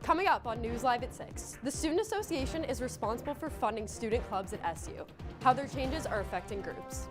Coming up on News Live at 6, the Student Association is responsible for funding student clubs at SU, how their changes are affecting groups.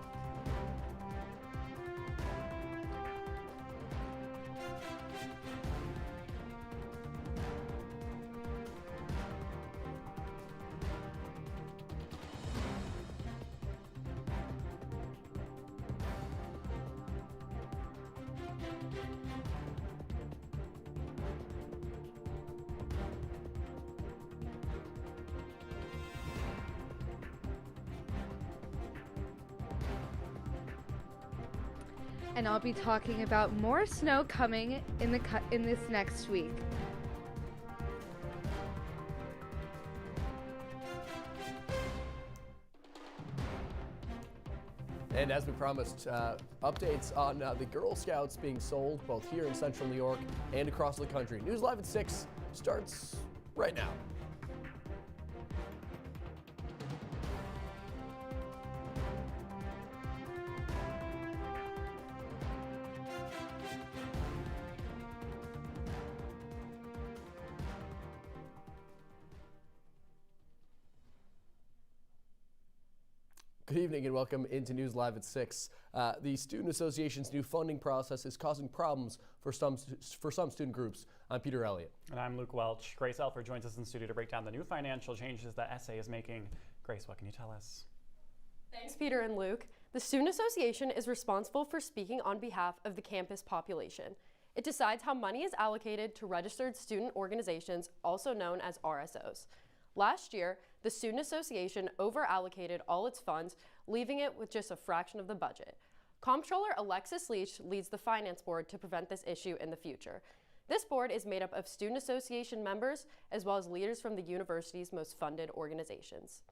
And I'll be talking about more snow coming in this next week. And as we promised, updates on the Girl Scouts being sold both here in Central New York and across the country. News Live at 6 starts right now. Good evening and welcome into News Live at 6. The Student Association's new funding process is causing problems for some student groups. I'm Peter Elliot. And I'm Luke Welch. Grace Elfer joins us in the studio to break down the new financial changes that SA is making. Grace, what can you tell us? Thanks, Peter and Luke. The Student Association is responsible for speaking on behalf of the campus population. It decides how money is allocated to registered student organizations, also known as RSOs. Last year, the Student Association over-allocated all its funds, leaving it with just a fraction of the budget. Comptroller Alexis Leach leads the Finance Board to prevent this issue in the future. This board is made up of Student Association members as well as leaders from the university's most funded organizations.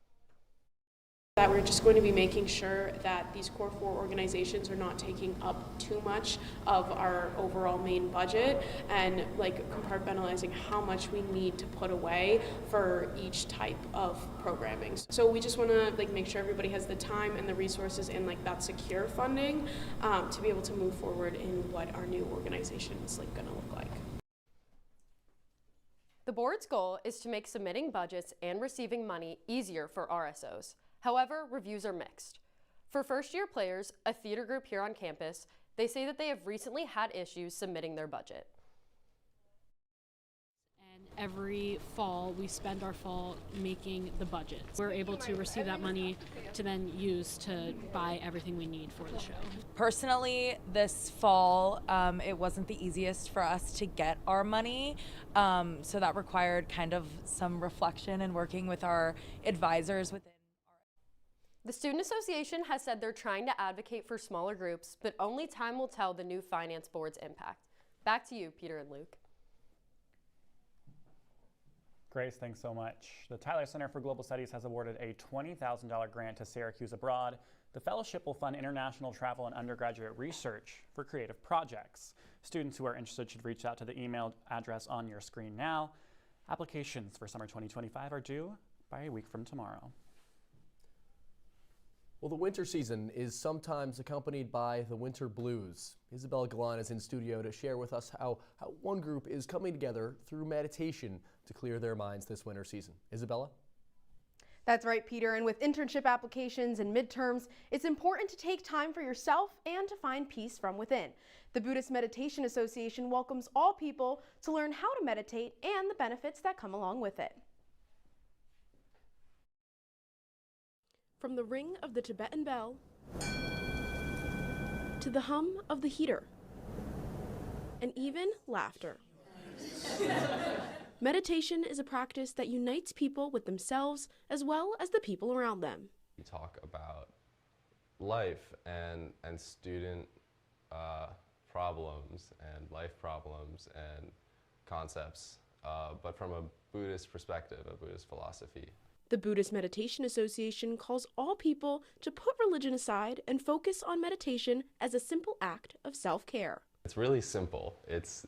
That we're just going to be making sure that these core four organizations are not taking up too much of our overall main budget, and like compartmentalizing how much we need to put away for each type of programming. So we just want to make sure everybody has the time and the resources and that secure funding to be able to move forward in what our new organization is going to look like. The board's goal is to make submitting budgets and receiving money easier for RSOs. However, reviews are mixed. For first-year players, a theater group here on campus, they say that they have recently had issues submitting their budget. And every fall, we spend our fall making the budget. We're able to receive that money to then use to buy everything we need for the show. Personally, this fall, it wasn't the easiest for us to get our money. So that required kind of some reflection and working with our advisors within. The Student Association has said they're trying to advocate for smaller groups, but only time will tell the new Finance Board's impact. Back to you, Peter and Luke. Grace, thanks so much. The Tyler Center for Global Studies has awarded a $20,000 grant to Syracuse Abroad. The fellowship will fund international travel and undergraduate research for creative projects. Students who are interested should reach out to the email address on your screen now. Applications for summer 2025 are due by a week from tomorrow. Well, the winter season is sometimes accompanied by the winter blues. Isabella Galan is in studio to share with us how one group is coming together through meditation to clear their minds this winter season. Isabella? That's right, Peter. And with internship applications and midterms, it's important to take time for yourself and to find peace from within. The Buddhist Meditation Association welcomes all people to learn how to meditate and the benefits that come along with it. From the ring of the Tibetan bell to the hum of the heater, and even laughter. Meditation is a practice that unites people with themselves as well as the people around them. We talk about life and student problems and life problems and concepts, but from a Buddhist perspective, a Buddhist philosophy. The Buddhist Meditation Association calls all people to put religion aside and focus on meditation as a simple act of self-care. It's really simple.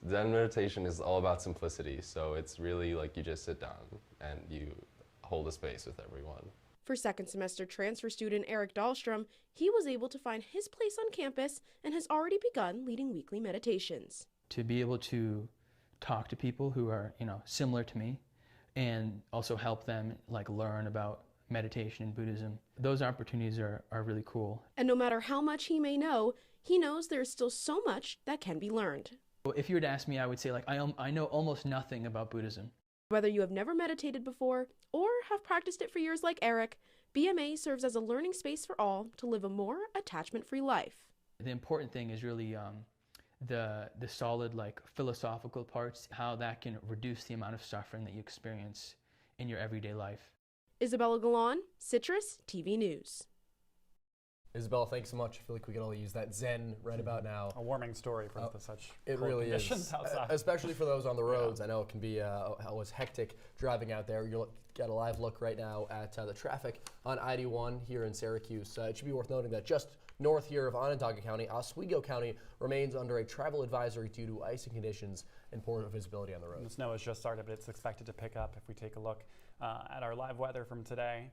Zen meditation is all about simplicity, so it's really like you just sit down and you hold a space with everyone. For second semester transfer student Eric Dahlstrom, he was able to find his place on campus and has already begun leading weekly meditations. To be able to talk to people who are, similar to me, and also help them like learn about meditation and Buddhism. Those opportunities are really cool. And no matter how much he may know, he knows there is still so much that can be learned. If you were to ask me, I would say like I know almost nothing about Buddhism. Whether you have never meditated before or have practiced it for years like Eric, BMA serves as a learning space for all to live a more attachment-free life. The important thing is really the solid like philosophical parts, how that can reduce the amount of suffering that you experience in your everyday life. Isabella Galan, CitrusTV News. Isabella, thanks so much. I feel like we could all use that Zen right about now. A warming story for such it cold really conditions is. outside. Especially for those on the roads. I know it can be always hectic driving out there. You'll get a live look right now at the traffic on I-81 here in Syracuse. It should be worth noting that just north here of Onondaga County, Oswego County remains under a travel advisory due to icing conditions and poor visibility on the road. The snow has just started, but it's expected to pick up if we take a look at our live weather from today.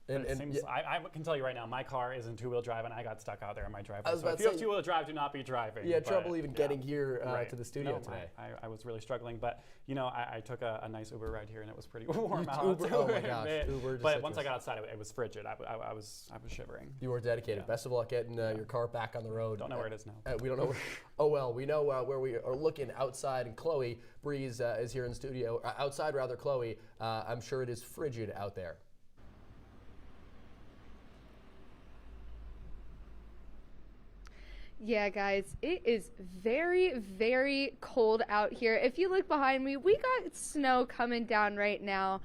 I can tell you right now, my car is in two-wheel drive, and I got stuck out there in my driveway. So if you have two-wheel drive, do not be driving. Yeah, trouble even getting here to the studio today. I was really struggling, but I took a nice Uber ride here, and it was pretty warm out. Uber, oh my gosh, Uber. But once I got outside, it was frigid. I was shivering. You were dedicated. Yeah. Best of luck getting your car back on the road. Don't know where it is now. We don't know. Oh well, we know where we are looking outside, and Chloe Breeze is here in the studio. Outside, rather, Chloe. I'm sure it is frigid out there. Yeah, guys, it is very, very cold out here. If you look behind me, we got snow coming down right now.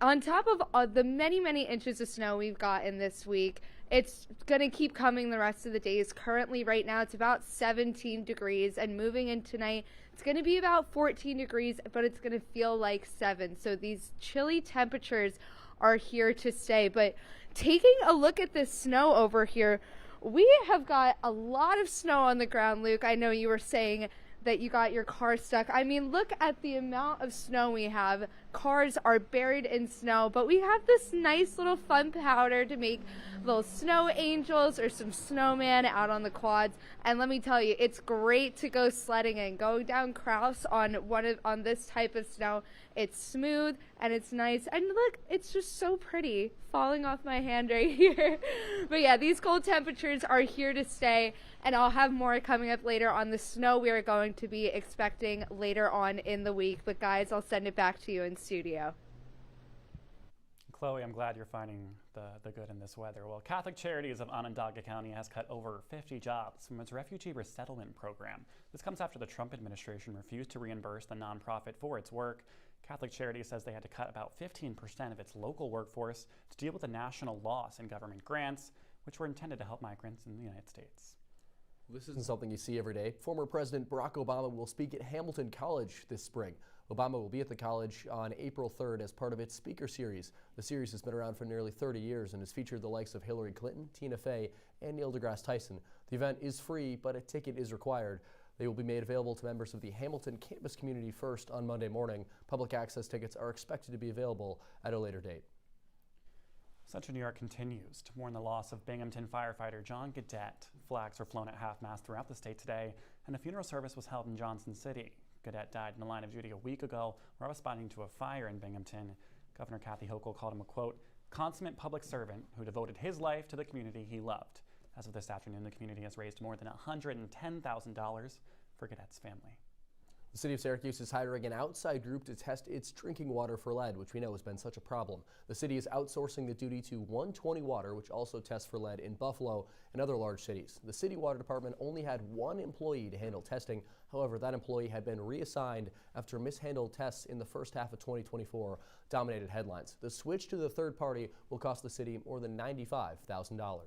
On top of the many, many inches of snow we've gotten this week, it's going to keep coming the rest of the days. Currently, right now, it's about 17 degrees, and moving in tonight, it's going to be about 14 degrees, but it's going to feel like 7. So these chilly temperatures are here to stay. But taking a look at this snow over here, we have got a lot of snow on the ground, Luke. I know you were saying that you got your car stuck. I mean, look at the amount of snow we have. Cars are buried in snow, but we have this nice little fun powder to make little snow angels or some snowman out on the quads. And let me tell you, it's great to go sledding in. Go down Kraus on this type of snow. It's smooth and it's nice. And look, it's just so pretty falling off my hand right here. But yeah, these cold temperatures are here to stay. And I'll have more coming up later on the snow we are going to be expecting later on in the week. But guys, I'll send it back to you in studio. Chloe, I'm glad you're finding the good in this weather. Well, Catholic Charities of Onondaga County has cut over 50 jobs from its refugee resettlement program. This comes after the Trump administration refused to reimburse the nonprofit for its work. Catholic Charities says they had to cut about 15% of its local workforce to deal with the national loss in government grants, which were intended to help migrants in the United States. This isn't something you see every day. Former President Barack Obama will speak at Hamilton College this spring. Obama will be at the college on April 3rd as part of its speaker series. The series has been around for nearly 30 years and has featured the likes of Hillary Clinton, Tina Fey, and Neil deGrasse Tyson. The event is free, but a ticket is required. They will be made available to members of the Hamilton campus community first on Monday morning. Public access tickets are expected to be available at a later date. Central New York continues to mourn the loss of Binghamton firefighter John Gadet. Flags were flown at half-mast throughout the state today, and a funeral service was held in Johnson City. Gadet died in the line of duty a week ago while responding to a fire in Binghamton. Governor Kathy Hochul called him a, quote, consummate public servant who devoted his life to the community he loved. As of this afternoon, the community has raised more than $110,000 for Gadet's family. The city of Syracuse is hiring an outside group to test its drinking water for lead, which we know has been such a problem. The city is outsourcing the duty to 120 Water, which also tests for lead in Buffalo and other large cities. The city water department only had one employee to handle testing. However, that employee had been reassigned after mishandled tests in the first half of 2024 dominated headlines. The switch to the third party will cost the city more than $95,000.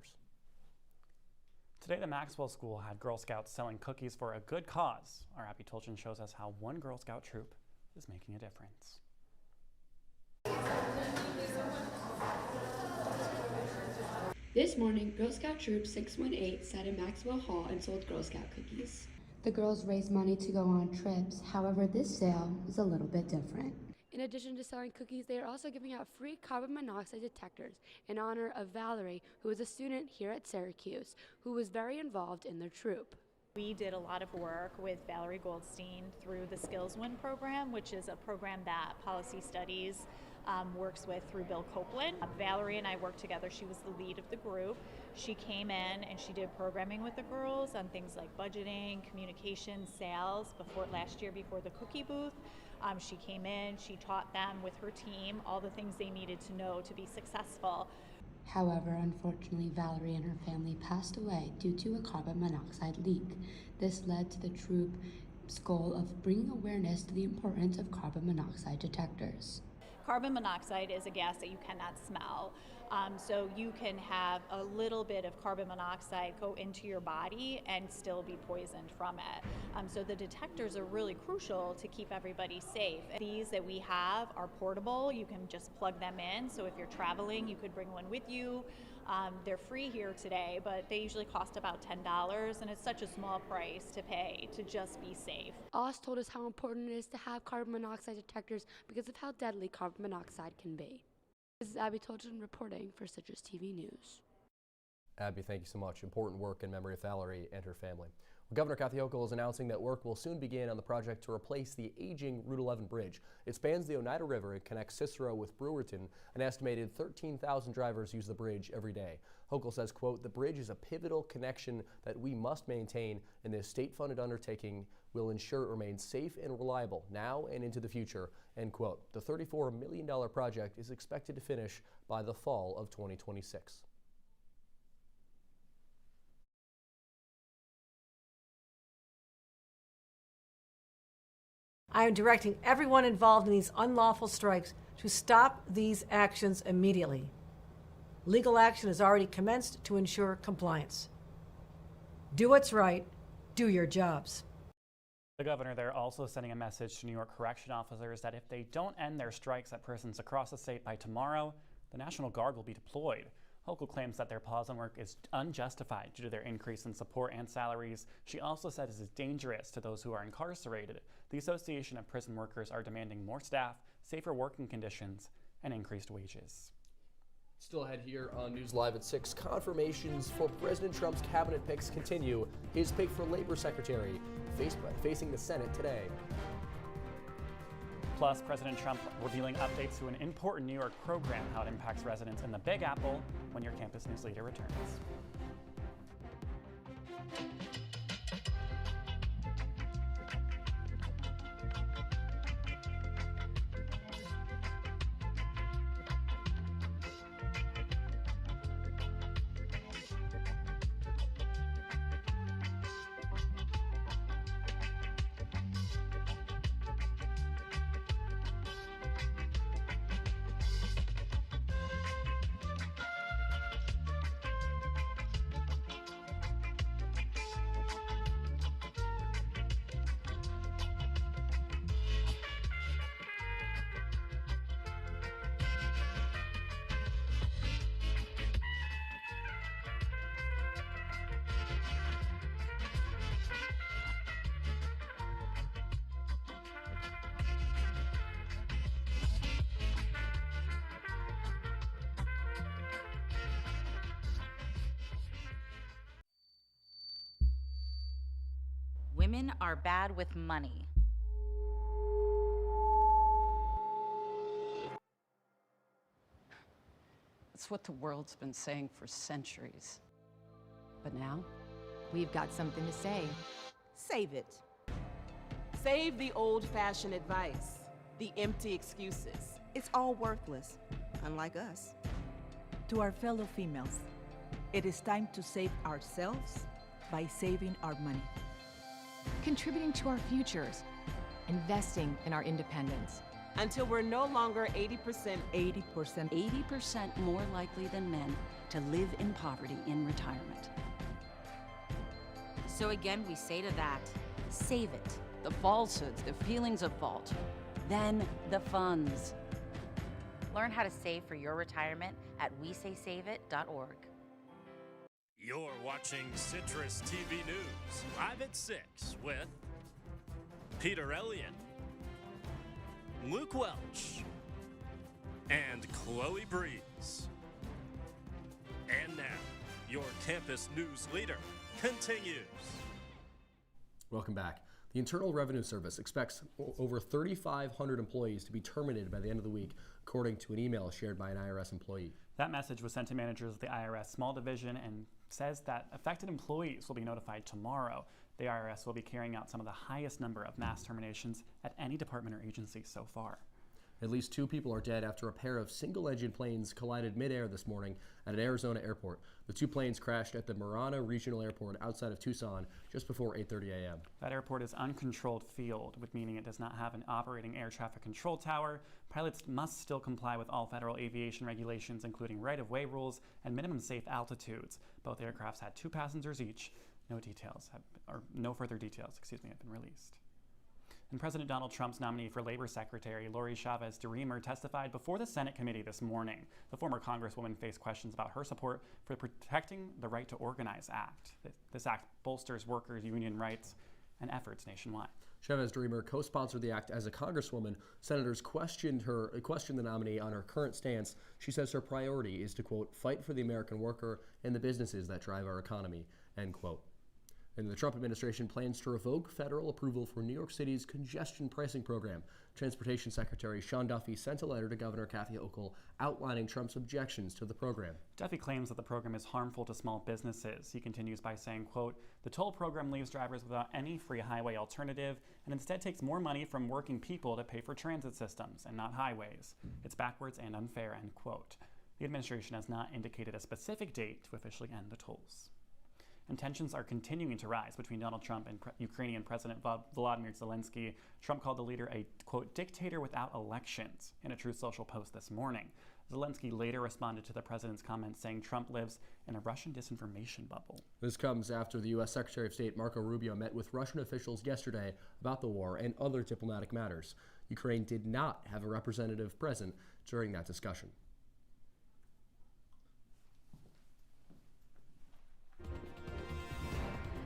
Today, the Maxwell School had Girl Scouts selling cookies for a good cause. Our Abby Tolchin shows us how one Girl Scout troop is making a difference. This morning, Girl Scout Troop 618 sat in Maxwell Hall and sold Girl Scout cookies. The girls raised money to go on trips. However, this sale is a little bit different. In addition to selling cookies, they are also giving out free carbon monoxide detectors in honor of Valerie, who is a student here at Syracuse, who was very involved in their troop. We did a lot of work with Valerie Goldstein through the Skills Win program, which is a program that Policy Studies works with through Bill Copeland. Valerie and I worked together. She was the lead of the group. She came in and she did programming with the girls on things like budgeting, communication, sales last year before the cookie booth. She came in, she taught them with her team all the things they needed to know to be successful. However, unfortunately, Valerie and her family passed away due to a carbon monoxide leak. This led to the troop's goal of bringing awareness to the importance of carbon monoxide detectors. Carbon monoxide is a gas that you cannot smell. So you can have a little bit of carbon monoxide go into your body and still be poisoned from it. So the detectors are really crucial to keep everybody safe. These that we have are portable. You can just plug them in. So if you're traveling, you could bring one with you. They're free here today, but they usually cost about $10, and it's such a small price to pay to just be safe. Oz told us how important it is to have carbon monoxide detectors because of how deadly carbon monoxide can be. This is Abby Tolchin reporting for CitrusTV News. Abby, thank you so much. Important work in memory of Valerie and her family. Well, Governor Kathy Hochul is announcing that work will soon begin on the project to replace the aging Route 11 bridge. It spans the Oneida River and connects Cicero with Brewerton. An estimated 13,000 drivers use the bridge every day. Hochul says, quote, "The bridge is a pivotal connection that we must maintain, and this state-funded undertaking will ensure it remains safe and reliable now and into the future," end quote. The $34 million project is expected to finish by the fall of 2026. I am directing everyone involved in these unlawful strikes to stop these actions immediately. Legal action has already commenced to ensure compliance. Do what's right. Do your jobs. The governor there also sending a message to New York correction officers that if they don't end their strikes at prisons across the state by tomorrow, the National Guard will be deployed. Hochul claims that their pause on work is unjustified due to their increase in support and salaries. She also said this is dangerous to those who are incarcerated. The Association of Prison Workers are demanding more staff, safer working conditions, and increased wages. Still ahead here on News Live at 6, confirmations for President Trump's cabinet picks continue. His pick for Labor Secretary facing the Senate today. Plus, President Trump revealing updates to an important New York program, how it impacts residents in the Big Apple, when your campus news leader returns. Women are bad with money. That's what the world's been saying for centuries. But now, we've got something to say. Save it. Save the old-fashioned advice, the empty excuses. It's all worthless, unlike us. To our fellow females, it is time to save ourselves by saving our money. Contributing to our futures, investing in our independence. Until we're no longer 80% more likely than men to live in poverty in retirement. So again, we say to that, Save it. The falsehoods, the feelings of fault. Then the funds. learn how to save for your retirement at wesaysaveit.org. You're watching CitrusTV News, live at 6 with Peter Elliot, Luke Welch, and Chloe Breeze. And now, your campus news leader continues. Welcome back. The Internal Revenue Service expects over 3,500 employees to be terminated by the end of the week, according to an email shared by an IRS employee. That message was sent to managers of the IRS Small Division and says that affected employees will be notified tomorrow. The IRS will be carrying out some of the highest number of mass terminations at any department or agency so far. At least 2 people are dead after a pair of single-engine planes collided midair this morning at an Arizona airport. The 2 planes crashed at the Marana Regional Airport outside of Tucson just before 8:30 a.m. That airport is uncontrolled field, with meaning it does not have an operating air traffic control tower. Pilots must still comply with all federal aviation regulations, including right-of-way rules and minimum safe altitudes. Both aircrafts had 2 passengers each. No further details have been released. And President Donald Trump's nominee for Labor Secretary, Lori Chavez DeRemer, testified before the Senate committee this morning. The former Congresswoman faced questions about her support for the Protecting the Right to Organize Act. This act bolsters workers' union rights and efforts nationwide. Chavez DeRemer co-sponsored the act as a congresswoman. Senators questioned the nominee on her current stance. She says her priority is to, quote, fight for the American worker and the businesses that drive our economy, end quote. And the Trump administration plans to revoke federal approval for New York City's congestion pricing program. Transportation Secretary Sean Duffy sent a letter to Governor Kathy Hochul outlining Trump's objections to the program. Duffy claims that the program is harmful to small businesses. He continues by saying, quote, the toll program leaves drivers without any free highway alternative and instead takes more money from working people to pay for transit systems and not highways. It's backwards and unfair, end quote. The administration has not indicated a specific date to officially end the tolls. And tensions are continuing to rise between Donald Trump and Ukrainian President Volodymyr Zelensky. Trump called the leader a, quote, dictator without elections in a Truth Social post this morning. Zelensky later responded to the president's comments, saying Trump lives in a Russian disinformation bubble. This comes after the U.S. Secretary of State Marco Rubio met with Russian officials yesterday about the war and other diplomatic matters. Ukraine did not have a representative present during that discussion.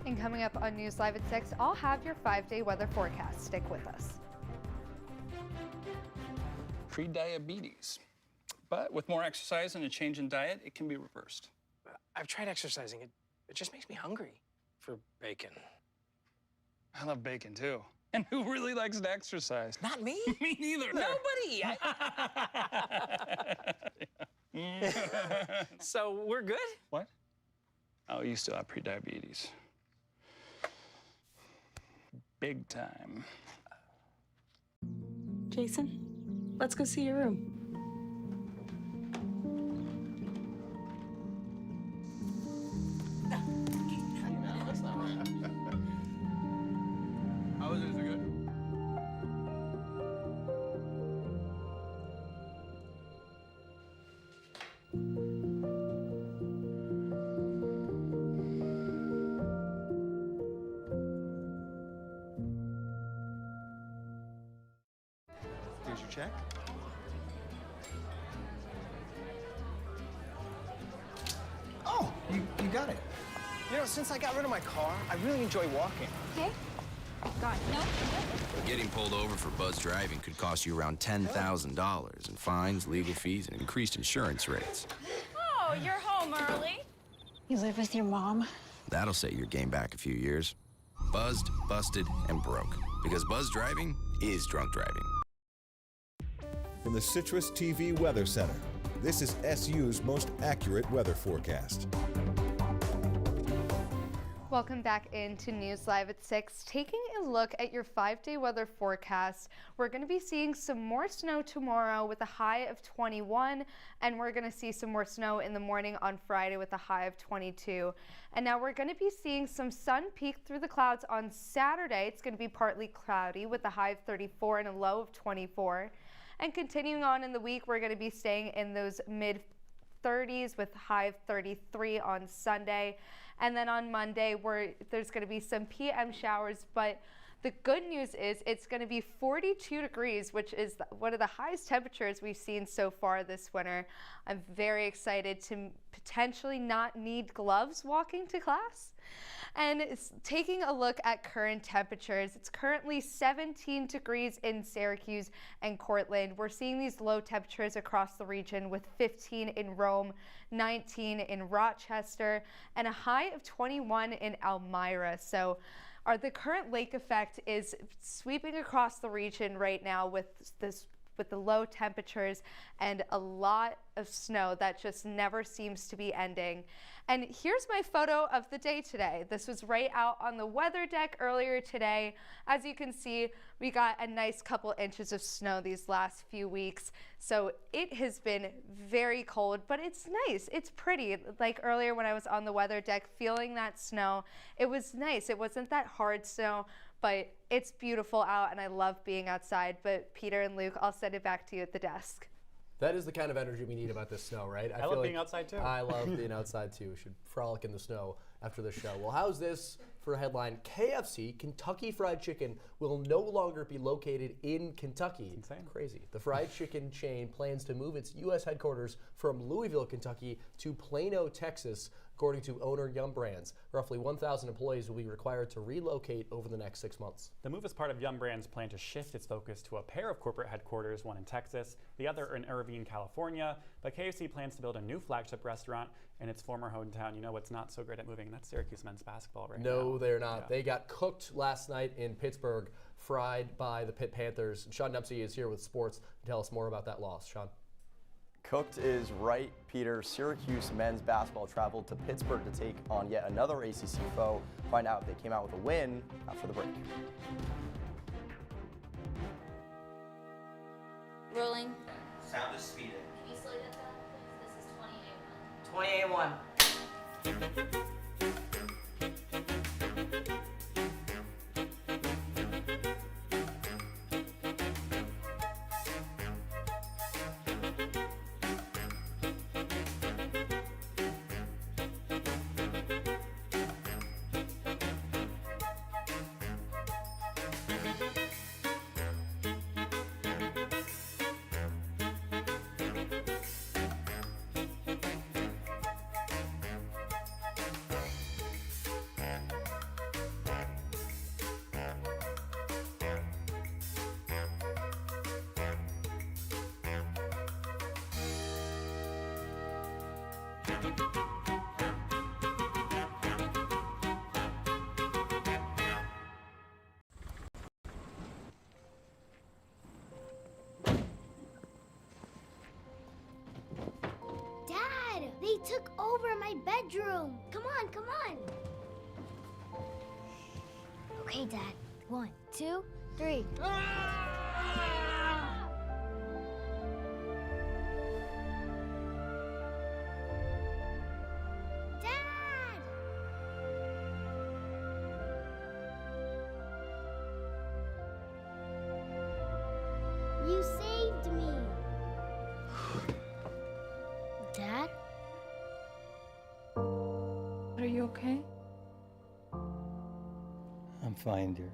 And coming up on News Live at 6, I'll have your 5-day weather forecast. Stick with us. Pre-diabetes. But with more exercise and a change in diet, it can be reversed. I've tried exercising. It just makes me hungry for bacon. I love bacon, too. And who really likes to exercise? Not me. Me neither. Nobody. So we're good? What? Oh, you still have pre-diabetes. Big time. Jason, let's go see your room. That's not right. How is it? Is it good? Here's your check. Oh, you got it. You know, since I got rid of my car, I really enjoy walking. Okay. Got it. No. Getting pulled over for buzz driving could cost you around $10,000 in fines, legal fees, and increased insurance rates. Oh, you're home early. You live with your mom? That'll set your game back a few years. Buzzed, busted, and broke. Because buzz driving is drunk driving. From the CitrusTV Weather Center, this is SU's most accurate weather forecast. Welcome back into News Live at 6. Taking a look at your 5-day weather forecast, we're going to be seeing some more snow tomorrow with a high of 21, and we're going to see some more snow in the morning on Friday with a high of 22. And now we're going to be seeing some sun peek through the clouds on Saturday. It's going to be partly cloudy with a high of 34 and a low of 24. And continuing on in the week, we're going to be staying in those mid-30s with a high of 33 on Sunday. And then on Monday, there's going to be some PM showers, but the good news is it's going to be 42 degrees, which is one of the highest temperatures we've seen so far this winter. I'm very excited to potentially not need gloves walking to class. And taking a look at current temperatures, it's currently 17 degrees in Syracuse and Cortland. We're seeing these low temperatures across the region with 15 in Rome, 19 in Rochester, and a high of 21 in Elmira. So the current lake effect is sweeping across the region right now with the low temperatures and a lot of snow that just never seems to be ending. And here's my photo of the day today. This was right out on the weather deck earlier today. As you can see, we got a nice couple inches of snow these last few weeks. So it has been very cold, but it's nice. It's pretty. Like earlier when I was on the weather deck feeling that snow, it was nice. It wasn't that hard snow, but it's beautiful out and I love being outside. But Peter and Luke, I'll send it back to you at the desk. That is the kind of energy we need about this snow, right? I love being outside too. I love being outside too. We should frolic in the snow after the show. Well, how's this for a headline? KFC, Kentucky Fried Chicken, will no longer be located in Kentucky. It's insane. Crazy. The fried chicken chain plans to move its U.S. headquarters from Louisville, Kentucky to Plano, Texas. According to owner Yum Brands, roughly 1,000 employees will be required to relocate over the next 6 months. The move is part of Yum Brands' plan to shift its focus to a pair of corporate headquarters, one in Texas, the other in Irvine, California. But KFC plans to build a new flagship restaurant in its former hometown. You know what's not so great at moving? That's Syracuse men's basketball right now. No, they're not. Yeah. They got cooked last night in Pittsburgh, fried by the Pitt Panthers. Sean Dempsey is here with sports to tell us more about that loss. Sean. Cooked is right, Peter. Syracuse men's basketball traveled to Pittsburgh to take on yet another ACC foe. Find out if they came out with a win after the break. Rolling. Sound is speeding. Can you slow that down, please? This is 28-1. 28-1. Dad, they took over my bedroom. Come on, come on. Okay, Dad. 1, 2, 3. Dad! You saved me. Dad? Are you okay? I'm fine, dear.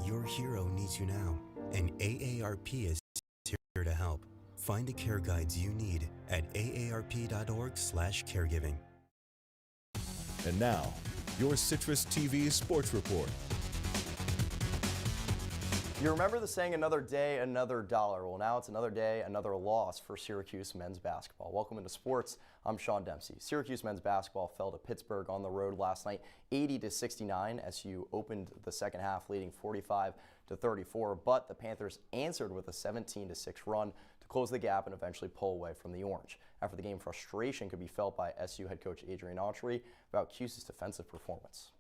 Your hero needs you now, and AARP is here to help. Find the care guides you need at aarp.org/caregiving. And now, your CitrusTV Sports Report. You remember the saying, another day, another dollar. Well, now it's another day, another loss for Syracuse men's basketball. Welcome into sports. I'm Sean Dempsey. Syracuse men's basketball fell to Pittsburgh on the road last night, 80-69. SU opened the second half leading 45-34, but the Panthers answered with a 17-6 run to close the gap and eventually pull away from the Orange. After the game, frustration could be felt by SU head coach Adrian Autry about Cuse's defensive performance.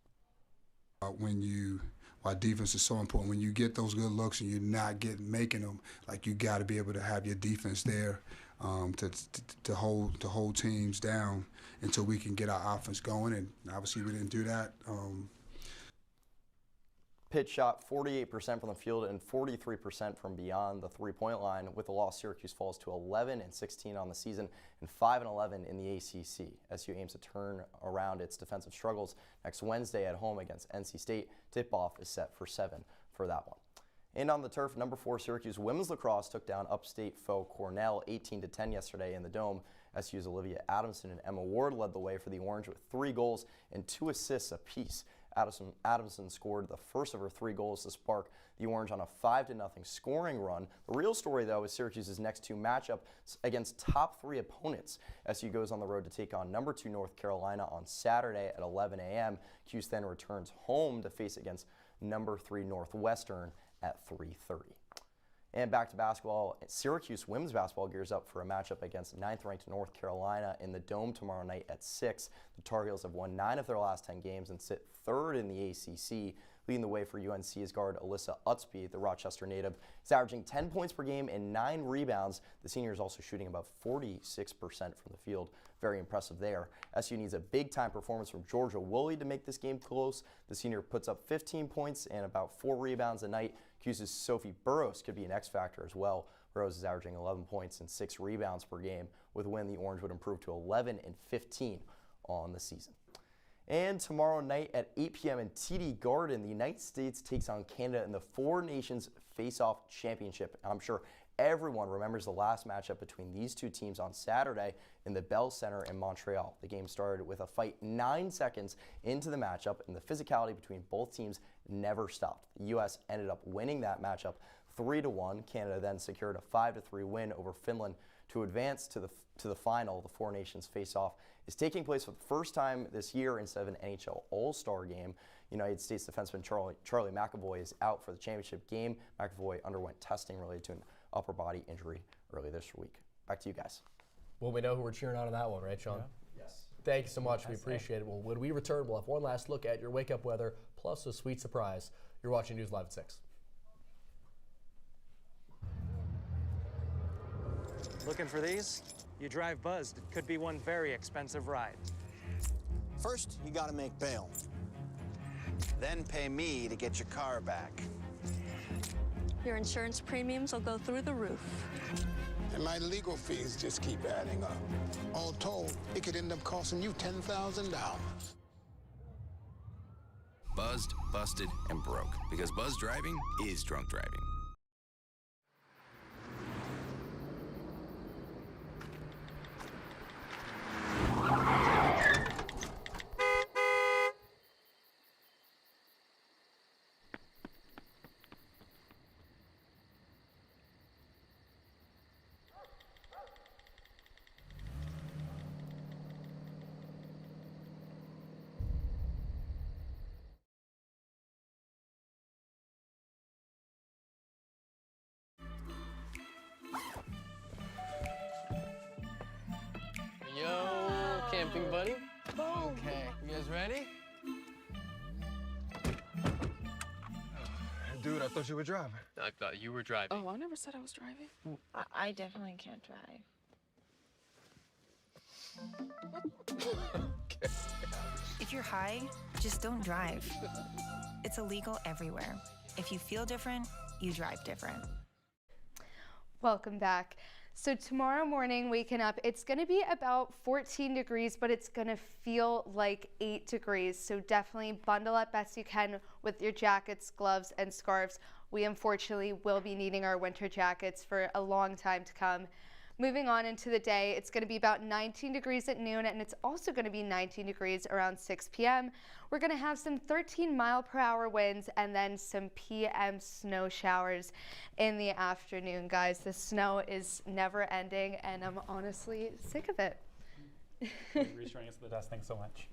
Why defense is so important. When you get those good looks and you're not making them, like, you got to be able to have your defense there to hold teams down until we can get our offense going. And obviously we didn't do that. Pitt shot 48% from the field and 43% from beyond the three-point line. With the loss, Syracuse falls to 11-16 on the season and 5-11 in the ACC. SU aims to turn around its defensive struggles next Wednesday at home against NC State. Tip-off is set for 7 for that one. And on the turf, number 4 Syracuse women's lacrosse took down upstate foe Cornell 18-10 yesterday in the Dome. SU's Olivia Adamson and Emma Ward led the way for the Orange with 3 goals and 2 assists apiece. Adamson scored the first of her 3 goals to spark the Orange on a 5-0 scoring run. The real story, though, is Syracuse's next 2 matchups against top 3 opponents. SU goes on the road to take on number 2 North Carolina on Saturday at 11 a.m. Cuse then returns home to face against number 3 Northwestern at 3:30. And back to basketball, Syracuse women's basketball gears up for a matchup against 9th-ranked North Carolina in the Dome tomorrow night at 6. The Tar Heels have won 9 of their last 10 games and sit 3rd in the ACC. Leading the way for UNC is guard Alyssa Utsby, the Rochester native. Is averaging 10 points per game and 9 rebounds. The senior is also shooting about 46% from the field. Very impressive there. SU needs a big-time performance from Georgia Woolley to make this game close. The senior puts up 15 points and about 4 rebounds a night. Cuse's Sophie Burrows could be an X factor as well. Burrows is averaging 11 points and 6 rebounds per game. With a win, the Orange would improve to 11-15 on the season. And tomorrow night at 8 p.m. in TD Garden, the United States takes on Canada in the Four Nations Face-Off Championship. I'm sure everyone remembers the last matchup between these 2 teams on Saturday in the Bell Center in Montreal. The game started with a fight 9 seconds into the matchup, and the physicality between both teams never stopped. The U.S. ended up winning that matchup 3-1. Canada then secured a 5-3 win over Finland to advance to the final. The Four Nations Face-Off is taking place for the first time this year instead of an NHL All-Star game. United States defenseman Charlie McAvoy is out for the championship game. McAvoy underwent testing related to an upper body injury early this week. Back to you guys. Well, we know who we're cheering on in that one, right, Sean? Yeah. Yes. Thank you so much. We appreciate it. Well, when we return, we'll have one last look at your wake-up weather, plus a sweet surprise. You're watching News Live at 6. Looking for these? You drive buzzed. It could be one very expensive ride. First, you gotta make bail. Then pay me to get your car back. Your insurance premiums will go through the roof. And my legal fees just keep adding up. All told, it could end up costing you $10,000. Buzzed, busted, and broke. Because buzz driving is drunk driving. Yo, camping buddy. Okay, you guys ready? Dude, I thought you were driving. I thought you were driving. Oh, I never said I was driving. I definitely can't drive. Okay. If you're high, just don't drive. It's illegal everywhere. If you feel different, you drive different. Welcome back. So tomorrow morning, waking up, it's going to be about 14 degrees, but it's going to feel like 8 degrees. So definitely bundle up best you can with your jackets, gloves, and scarves. We unfortunately will be needing our winter jackets for a long time to come. Moving on into the day, it's going to be about 19 degrees at noon, and it's also going to be 19 degrees around 6 p.m. We're going to have some 13-mile-per-hour winds and then some PM snow showers in the afternoon, guys. The snow is never ending, and I'm honestly sick of it. Reese joining us at the desk. Thanks so much.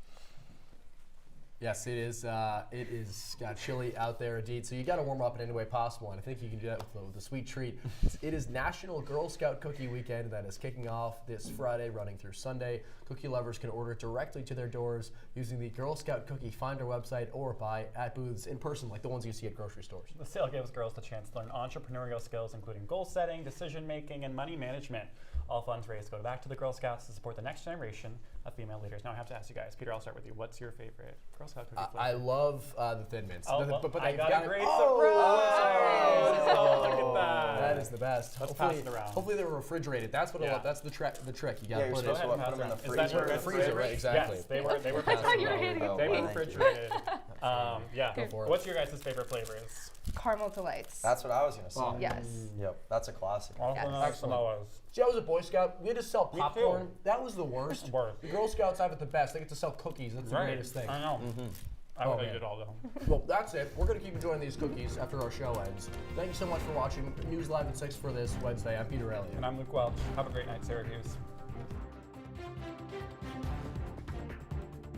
Yes, it is. It is chilly out there indeed. So you got to warm up in any way possible, and I think you can do that with a sweet treat. It is National Girl Scout Cookie Weekend that is kicking off this Friday, running through Sunday. Cookie lovers can order directly to their doors using the Girl Scout Cookie Finder website or buy at booths in person, like the ones you see at grocery stores. The sale gives girls the chance to learn entrepreneurial skills, including goal setting, decision making, and money management. All funds raised go back to the Girl Scouts to support the next generation of female leaders. Now I have to ask you guys, Peter, I'll start with you. What's your favorite Girl Scout cookie flavor? I love the Thin Mints. Oh, but I they've got a great surprise! Oh, look at that. That is the best. Let's pass it around. Hopefully they're refrigerated. That's what I love. That's the trick. You got to put them in the freezer. Freezer, right? Exactly. Yes, they were I thought you were hitting it. They were refrigerated. Yeah. Go for it. What's your guys' favorite flavors? Caramel Delights. That's what I was going to say. Oh. Yes. Yep, that's a classic. Excellent. See, I was a Boy Scout. We had to sell popcorn. That was the worst. The Girl Scouts have it the best. They get to sell cookies. That's the greatest thing. I know. I would eat it all though. Well, that's it. We're going to keep enjoying these cookies after our show ends. Thank you so much for watching News Live at 6 for this Wednesday. I'm Peter Elliott. And I'm Luke Welch. Have a great night, Syracuse.